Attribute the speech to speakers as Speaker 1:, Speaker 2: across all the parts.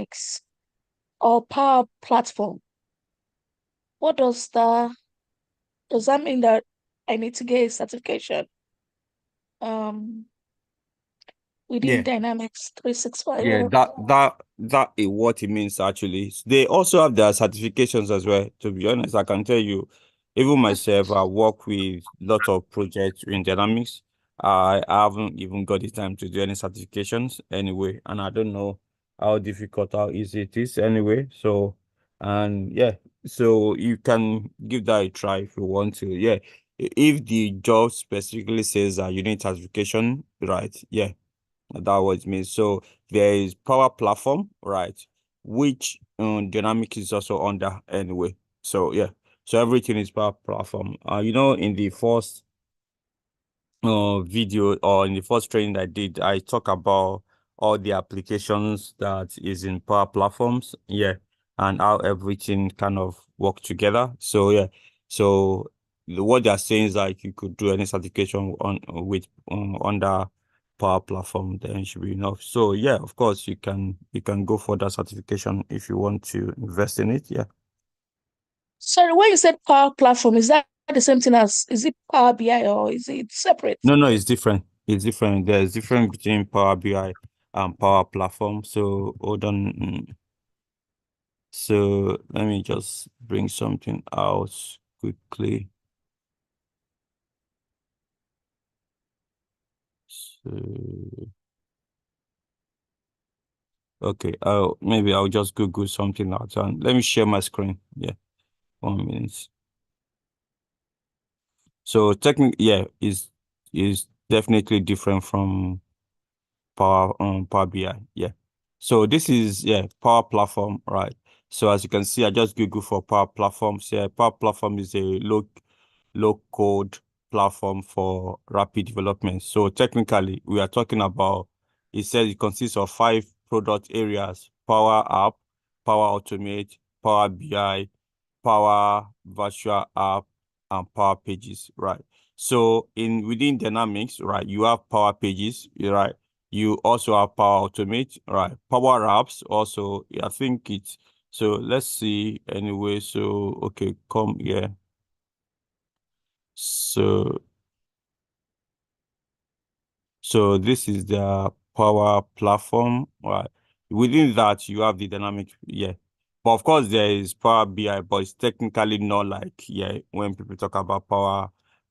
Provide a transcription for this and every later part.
Speaker 1: Dynamics or Power Platform, what does that mean that I need to get a certification um within
Speaker 2: Yeah.
Speaker 1: Dynamics 365?
Speaker 2: Yeah, that is what it means actually. They also have their certifications as well. To be honest, I can tell you, even myself, I work with lot of projects in Dynamics. I haven't even got the time to do any certifications anyway, and I don't know how difficult, how easy it is anyway. So, and yeah, so you can give that a try if you want to. Yeah, if the job specifically says that you need certification, right? Yeah, that was me. So there is Power Platform, right? Which Dynamics is also under anyway. So yeah, so everything is Power Platform. In the first video or in the first training I did, I talk about all the applications that is in Power Platforms, yeah, and how everything kind of work together. So yeah, so what they're saying is like you could do any certification on with under Power Platform, then it should be enough. So yeah, of course you can go for that certification if you want to invest in it. Yeah.
Speaker 1: Sorry, when you said Power Platform, is that the same thing as, is it Power BI or is it separate?
Speaker 2: No, it's different. It's different. There's difference between Power BI and Power Platform. So hold on. So let me just bring something out quickly. So okay, maybe I'll just Google something out and let me share my screen. Yeah, 1 minute. So technically, yeah, is definitely different from Power BI. Yeah. So this is Power Platform, right? So as you can see, I just Google for Power Platforms. Yeah, Power Platform is a low code platform for rapid development. So technically, we are talking about, it says it consists of 5 product areas: Power App, Power Automate, Power BI, Power Virtual App, and Power Pages, right? So in within Dynamics, right, you have Power Pages, right? You also have Power Automate, right? Power Apps also, I think it's, so let's see anyway. So okay, come here. So this is the Power Platform, right? Within that, you have the Dynamic, yeah. But of course, there is Power BI, but it's technically not like, yeah, when people talk about Power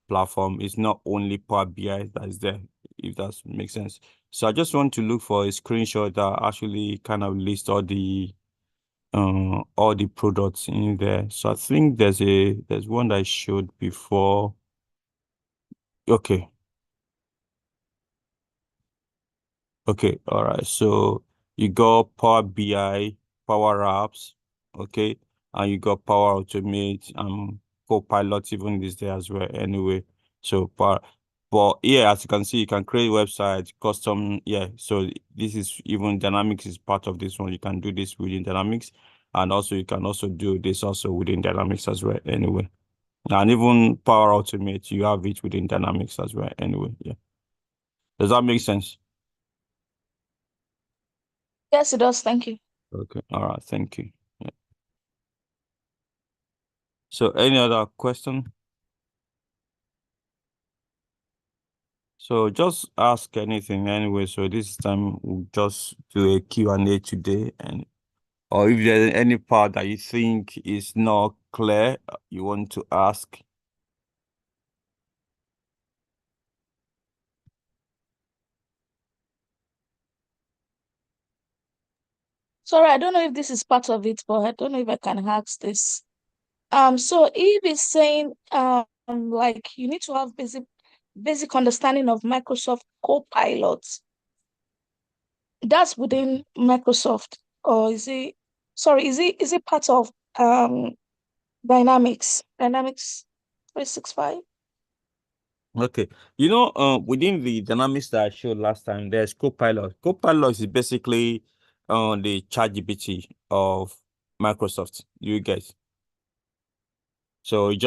Speaker 2: Platform, it's not only Power BI that is there, if that makes sense. So I just want to look for a screenshot that actually kind of lists all the products in there. So I think there's one that I showed before. Okay. Okay, all right. So you got Power BI, Power Apps, okay, and you got Power Automate and Copilot even is there as well. Anyway, so but yeah, as you can see, you can create websites, custom. Yeah, so this is even Dynamics is part of this one. You can do this within Dynamics, and also you can also do this also within Dynamics as well. Anyway, and even Power Automate, you have it within Dynamics as well. Anyway, yeah. Does that make sense?
Speaker 1: Yes, it does. Thank you.
Speaker 2: Okay. All right. Thank you. Yeah. So any other question? So just ask anything anyway. So this time we'll just do a Q&A today, and or if there's any part that you think is not clear, you want to ask.
Speaker 1: Sorry, I don't know if this is part of it, but I don't know if I can ask this. So if it's saying like you need to have basic understanding of Microsoft Copilot, that's within Microsoft, or is it part of Dynamics 365?
Speaker 2: Okay. Within the dynamics that I showed last time, there's Copilot. Copilot is basically the ChatGPT of Microsoft. You guys. So it's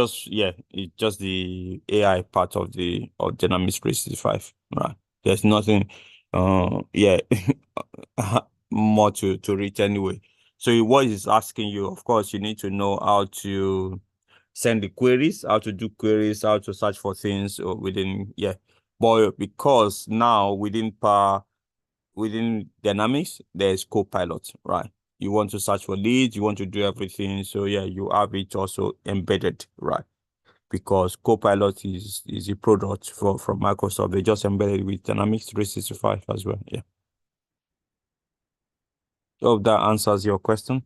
Speaker 2: just the AI part of the of Dynamics 365, right? There's nothing, yeah. more to reach anyway. So what is asking you, of course, you need to know how to send the queries, how to do queries, how to search for things within, yeah. But because now within Dynamics, there's Copilot, right? You want to search for leads, you want to do everything. So yeah, you have it also embedded, right? Because Copilot is a product from Microsoft. They just embedded with Dynamics 365 as well. Yeah. Hope that answers your question.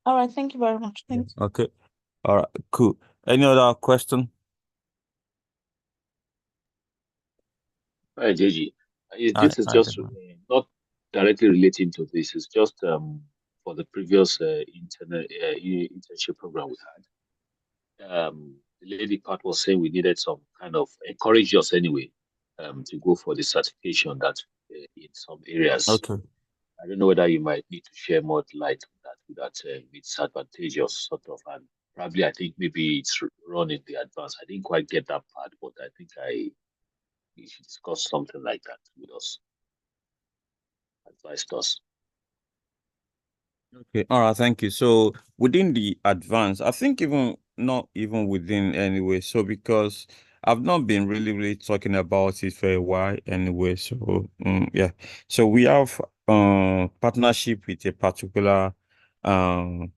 Speaker 1: All right, thank you very much. Thanks.
Speaker 2: Okay. All right, cool. Any other question?
Speaker 3: Hi, JG.
Speaker 2: I,
Speaker 3: This is
Speaker 2: I,
Speaker 3: just not directly relating to this. It's just for the previous internship program we had. The lady part was saying we needed some kind of encourage us anyway to go for the certification that in some areas.
Speaker 2: okay.
Speaker 3: I don't know whether you might need to share more light on that it's advantageous sort of, and probably I think maybe it's run in the advance. I didn't quite get that part, but I think we should discuss something like that with us, advised us.
Speaker 2: Okay. All right. Thank you. So within the advance, I think even not even within anyway. So because I've not been really talking about it for a while anyway. So yeah. So we have partnership with a particular um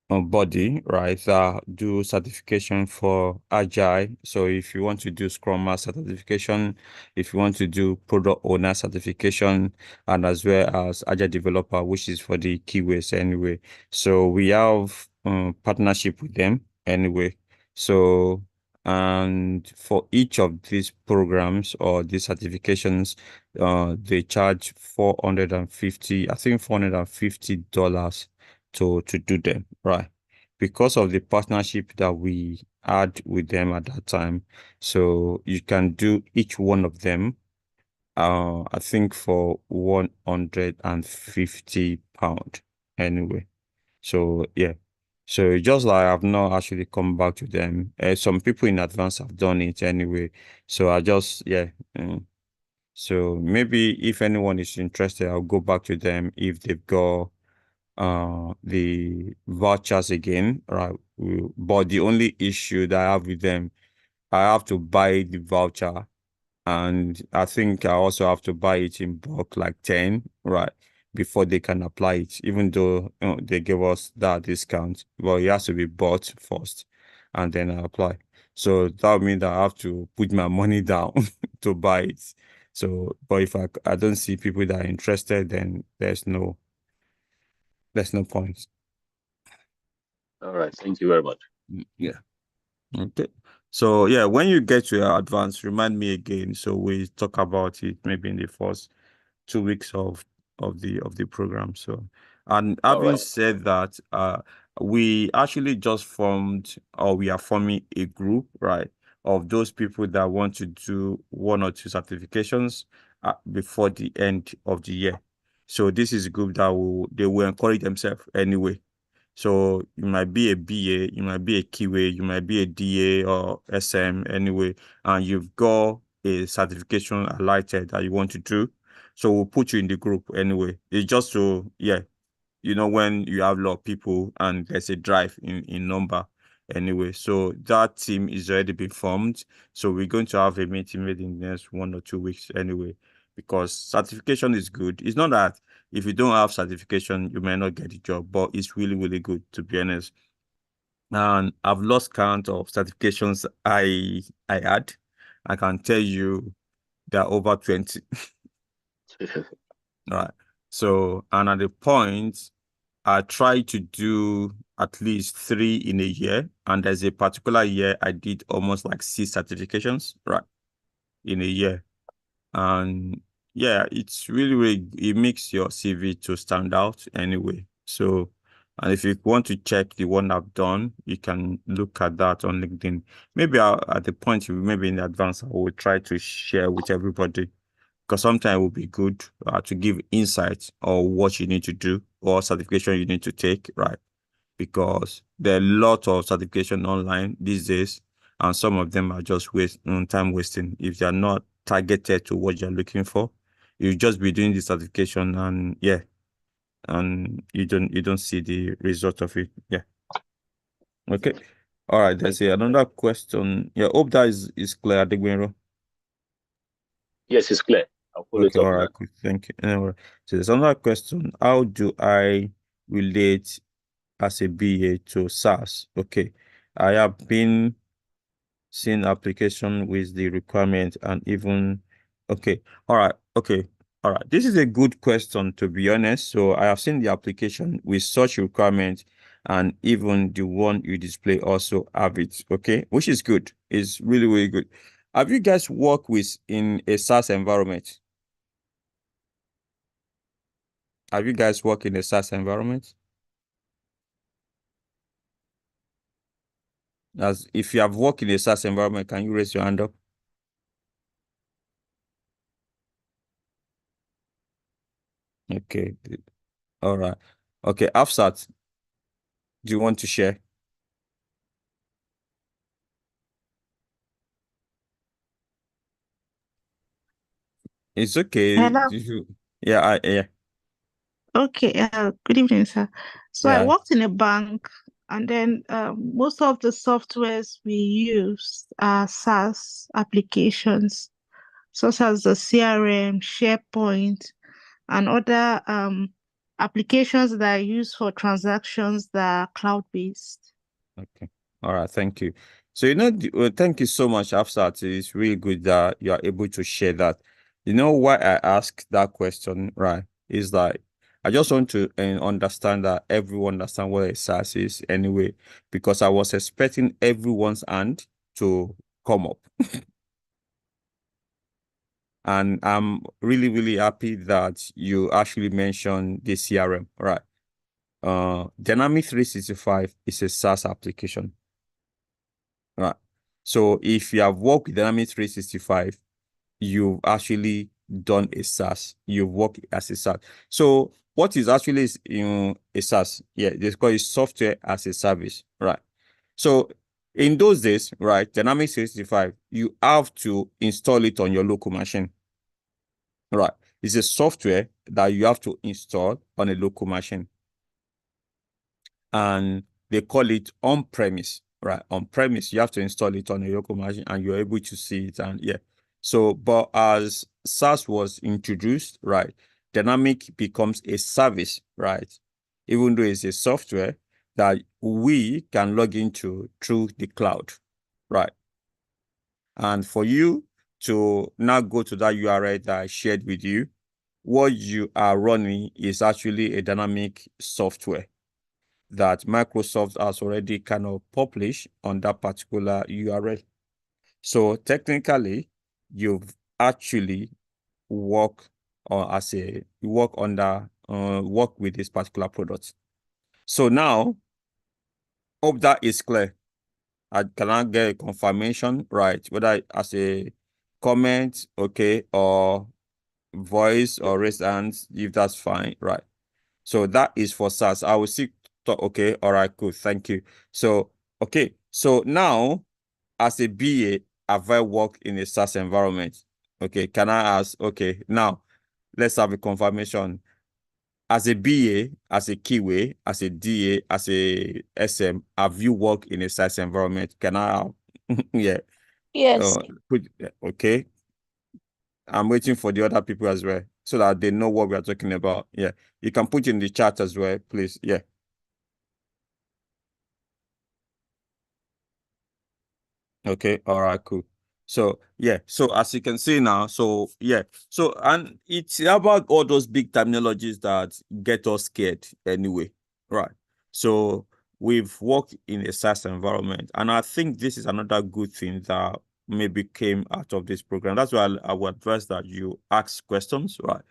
Speaker 2: body, right, that do certification for Agile. So if you want to do Scrum Master certification, if you want to do Product Owner certification, and as well as Agile Developer, which is for the keywords anyway. So we have partnership with them anyway. So and for each of these programs or these certifications, they charge 450, I think $450 to do them, right? Because of the partnership that we had with them at that time. So you can do each one of them, I think for £150 anyway. So yeah. So just like I've not actually come back to them. Some people in advance have done it anyway. So I just yeah. So maybe if anyone is interested, I'll go back to them if they've got the vouchers again, right? But the only issue that I have with them, I have to buy the voucher, and I think I also have to buy it in bulk, like 10, right, before they can apply it, even though they give us that discount. But it has to be bought first and then I apply. So that would mean that I have to put my money down to buy it. So, but if I don't see people that are interested, then there's no point.
Speaker 3: All right. Thank you very much.
Speaker 2: Yeah. Okay. So yeah, when you get to your advance, remind me again. So we talk about it maybe in the first 2 weeks of the program. So, and
Speaker 3: All
Speaker 2: having
Speaker 3: right.
Speaker 2: said that, we actually just formed, or we are forming a group, right, of those people that want to do one or two certifications before the end of the year. So this is a group that they will encourage themselves anyway. So you might be a BA, you might be a QA, you might be a DA or SM anyway, and you've got a certification highlighted that you want to do. So we'll put you in the group anyway. It's just to, yeah, when you have a lot of people and there's a drive in number anyway. So that team is already been formed. So we're going to have a meeting maybe in the next 1 or 2 weeks anyway, because certification is good. It's not that if you don't have certification, you may not get the job, but it's really good, to be honest. And I've lost count of certifications I had. I can tell you there are over 20. Right. So, and at the point, I try to do at least 3 in a year. And there's a particular year I did almost like 6 certifications, right, in a year. And yeah, it's really, it makes your CV to stand out anyway. So, and if you want to check the one I've done, you can look at that on LinkedIn. Maybe at the point, maybe in advance, I will try to share with everybody, because sometimes it will be good to give insights or what you need to do or certification you need to take, right? Because there are a lot of certification online these days, and some of them are just time wasting if they are not targeted to what you're looking for. you just be doing the certification and yeah, and you don't see the result of it. Yeah. Okay. All right. There's another question. Yeah, hope that is clear, Adegbero.
Speaker 3: Yes, it's clear. I'll follow it
Speaker 2: Okay,
Speaker 3: up
Speaker 2: all
Speaker 3: with
Speaker 2: right,
Speaker 3: that.
Speaker 2: good. Thank you. Anyway, so there's another question. How do I relate as a BA to SaaS? Okay. I have been seeing application with the requirement and even okay. All right, okay. All right. This is a good question, to be honest. So I have seen the application with such requirement, and even the one you display also have it. Okay, which is good. It's really, really good. Have you guys worked with in a SaaS environment? Have you guys worked in a SaaS environment? As if you have worked in a SaaS environment, can you raise your hand up? Okay. All right. Okay, Afsat, do you want to share? It's okay.
Speaker 4: Hello.
Speaker 2: Yeah.
Speaker 4: Okay. Good evening, sir. So I
Speaker 2: Yeah.
Speaker 4: worked in a bank, and then most of the softwares we use are SaaS applications, such as the CRM, SharePoint, and other applications that are used for transactions that are cloud-based.
Speaker 2: Okay. All right. Thank you. So, thank you so much, Afsat. It's really good that you are able to share that. You know why I asked that question, right? Is like I just want to understand that everyone understand what a SaaS is anyway, because I was expecting everyone's hand to come up. And I'm really, really happy that you actually mentioned the CRM, right? Dynamics 365 is a SaaS application, right? So if you have worked with Dynamics 365, you've actually done a SaaS. You've worked as a SaaS. So what is actually a SaaS? Yeah, they call it software as a service, right? So in those days, right, Dynamics 365, you have to install it on your local machine. Right. It's a software that you have to install on a local machine. And they call it on-premise. Right. On-premise, you have to install it on a local machine and you're able to see it. And yeah. So, but as SaaS was introduced, right, Dynamic becomes a service, right? Even though it's a software that we can log into through the cloud, right? And for you to now go to that URL that I shared with you, what you are running is actually a dynamic software that Microsoft has already kind of published on that particular URL. So technically, you've actually work work with this particular product. So now, hope that is clear. I cannot get a confirmation, right? Whether as a comment, okay, or voice or raise hands, if that's fine, right? So that is for SaaS. I will see. Okay, all right, cool. Thank you. So, okay. So now, as a BA, have I worked in a SaaS environment? Okay, can I ask? Okay, now let's have a confirmation. As a BA, as a keyway, as a DA, as a SM, have you worked in a SaaS environment? Can I have? Yeah.
Speaker 1: Yes.
Speaker 2: Okay. I'm waiting for the other people as well so that they know what we are talking about. Yeah. You can put in the chat as well, please. Yeah. Okay. All right, cool. So yeah, so as you can see now, so yeah, so and it's about all those big terminologies that get us scared anyway, right? So we've worked in a SaaS environment, and I think this is another good thing that maybe came out of this program. That's why I would advise that you ask questions, right?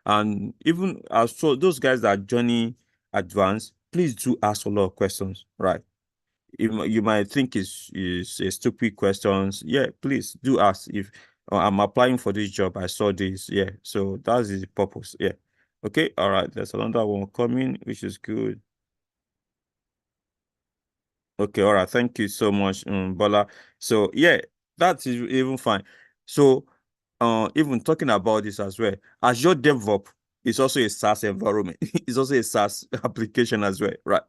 Speaker 2: And even so those guys that are joining advanced, please do ask a lot of questions, right? You might think is a stupid questions. Yeah, please do ask. If I'm applying for this job, I saw this. Yeah, so that's the purpose. Yeah. Okay. All right. There's another one coming, which is good. Okay. All right. Thank you so much, Bola. So yeah, that is even fine. So even talking about this as well, Azure DevOps is also a SaaS environment. It's also a SaaS application as well, right?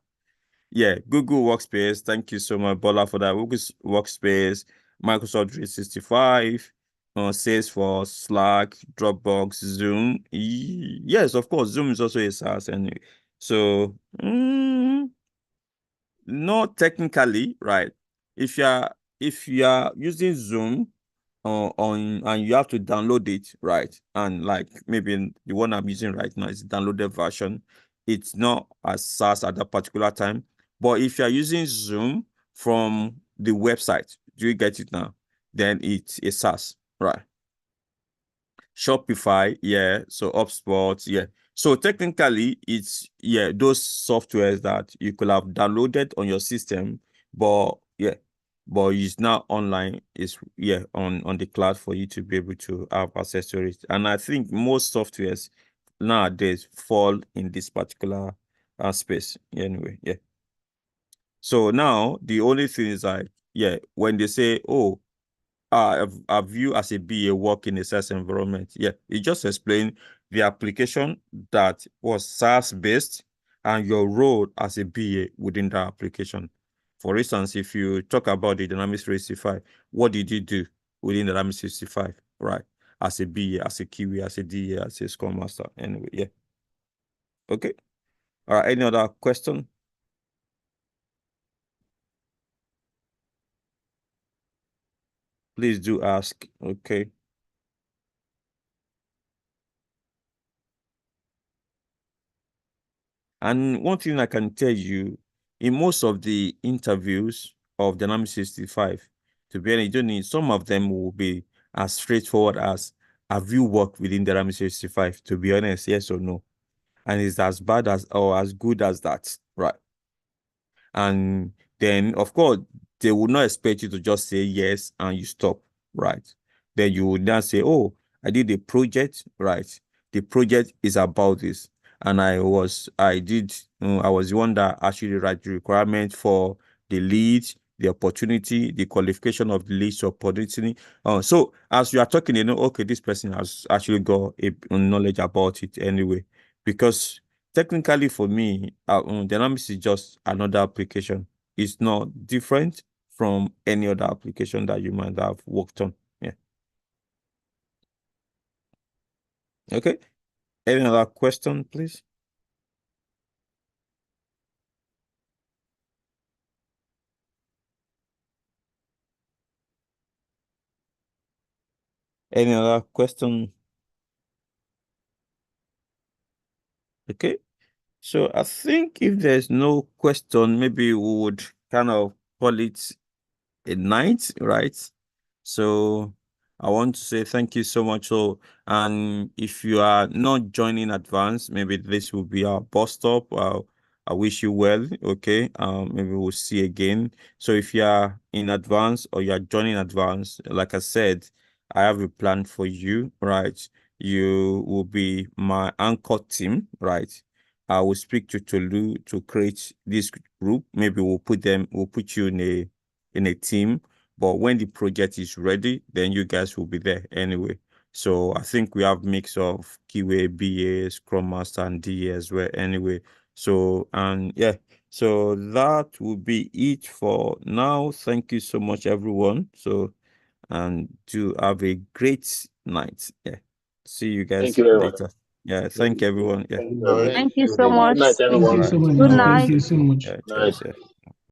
Speaker 2: Yeah, Google Workspace. Thank you so much, Bola, for that. Google Workspace, Microsoft 365, Salesforce, Slack, Dropbox, Zoom. Yes, of course, Zoom is also a SaaS. And so, not technically, right? If you are using Zoom on and you have to download it, right? And like maybe the one I'm using right now is the downloaded version. It's not as SaaS at that particular time. But if you're using Zoom from the website, do you get it now? Then it's a SaaS, right? Shopify, yeah. So HubSpot, yeah. So technically, it's those softwares that you could have downloaded on your system, but it's now online. It's on the cloud for you to be able to have access to it. And I think most softwares nowadays fall in this particular space. Anyway, yeah. So now the only thing is like, when they say, oh, have you as a BA work in a SaaS environment? Yeah, it just explained the application that was SaaS based and your role as a BA within that application. For instance, if you talk about the Dynamics 365, what did you do within Dynamics 365, right? As a BA, as a QA, as a DA, as a Scrum Master. Anyway, yeah. Okay. All right. Any other question? Please do ask. Okay. And one thing I can tell you, in most of the interviews of Dynamics 365, to be honest, you don't need, some of them will be as straightforward as, have you worked within Dynamics 365? To be honest, yes or no. And it's as bad as or as good as that, right? And then, of course, they will not expect you to just say yes and you stop, right? Then you would now say, oh, I did a project, right? The project is about this. And I was the one that actually write the requirement for the lead, the opportunity, the qualification of the lead opportunity. So as you are talking, okay, this person has actually got a knowledge about it anyway, because technically for me, Dynamics is just another application. It's not different from any other application that you might have worked on. Yeah. Okay. Any other question, please? Any other question? Okay. So I think if there's no question, maybe we would kind of call it a night, right? So I want to say thank you so much. So, and if you are not joining advance, maybe this will be our bus stop. I wish you well. Okay. Maybe we'll see again. So if you are in advance or you are joining advance, like I said, I have a plan for you, right? You will be my anchor team, right? I will speak to Tolu to create this group. Maybe we'll put you in a team. But when the project is ready, then you guys will be there anyway. So I think we have mix of QA, BA, Scrum Master, and DA as well anyway. So, and yeah, so that will be it for now. Thank you so much, everyone. So, and do have a great night. Yeah. See you guys
Speaker 3: Thank you very much.
Speaker 2: later. Yeah, thank everyone. Yeah.
Speaker 3: Thank you very much.
Speaker 4: Thank you so much.
Speaker 3: Good night,
Speaker 5: Thank
Speaker 3: everyone.
Speaker 5: you so much.
Speaker 4: Good
Speaker 5: Thank
Speaker 4: night.
Speaker 5: you so much.
Speaker 2: Yeah,
Speaker 3: Night.
Speaker 2: cheers. Yeah.